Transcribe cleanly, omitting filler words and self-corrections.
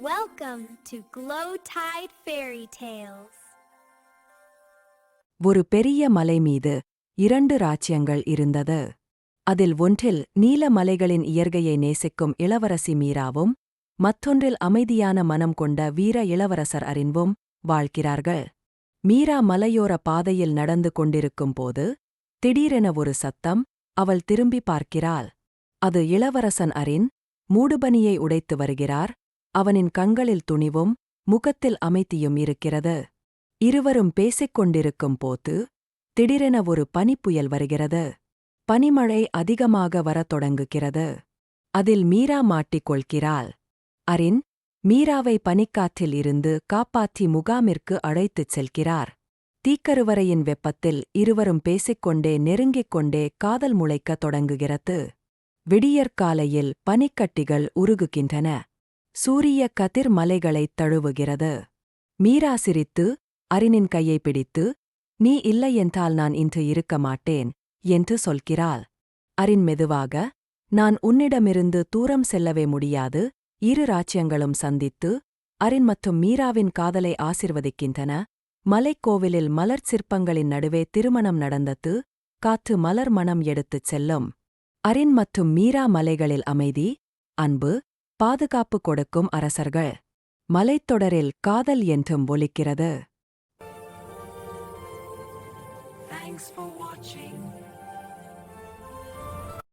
Welcome to Glow Tide Fairy Tales. ஒரு பெரிய மலை மீது 2 ராச்சியங்கள் இருந்தது. அதில் ஒன்றில் நீல மலைகளின் இயற்கையை நேசிக்கும் இளவரசி மீராவும், மற்றொன்றில் அமைதியான மனம் கொண்ட வீர இளவரசர் அரின்வும் வாழ்கிறார்கள். மீரா மலையோர பாதையில் நடந்து கொண்டிருக்கும் போது திடீரென ஒரு சத்தம். அவள் திரும்பி பார்க்கிறாள். அது இளவரசன் அரின் மூடுபனியை உடைத்து வருகிறார். அவனின் கண்களில் துணிவும் முகத்தில் அமைதியும் இருக்கிறது. இருவரும் பேசிக் கொண்டிருக்கும் போது திடீரென ஒரு பனிப்புயல் வருகிறது. பனிமழை அதிகமாக வரத் தொடங்குகிறது. அதில் மீரா மாட்டிக் கொள்கிறாள். அரின் மீராவை பனிக்காற்றில் இருந்து காப்பாற்றி முகாமிற்கு அழைத்துச் செல்கிறார். தீக்கருவரையின் வெப்பத்தில் இருவரும் பேசிக்கொண்டே நெருங்கிக் கொண்டே காதல் முளைக்கத் தொடங்குகிறது. விடியற்காலையில் பனிக்கட்டிகள் உருகுகின்றன. சூரிய கதிர் மலைகளைத் தழுவுகிறது. மீரா சிரித்து அரினின் கையை பிடித்து, "நீ இல்லையென்றால் நான் இன்று இருக்க மாட்டேன்" என்று சொல்கிறாள். அரின் மெதுவாக, "நான் உன்னிடமிருந்து தூரம் செல்லவே முடியாது." இரு ராச்சியங்களும் சந்தித்து அரின் மற்றும் மீராவின் காதலை ஆசிர்வதிக்கின்றன. மலைக்கோவிலில் மலர் சிற்பங்களின் நடுவே திருமணம் நடந்தது. காற்று மலர் மணம் எடுத்துச் செல்லும். அரின் மற்றும் மீரா மலைகளில் அமைதி, அன்பு, பாதுகாப்பு கொடுக்கும் அரசர்கள். மலைத்தொடரில் காதல் என்றும் ஒலிக்கிறது. Thanks for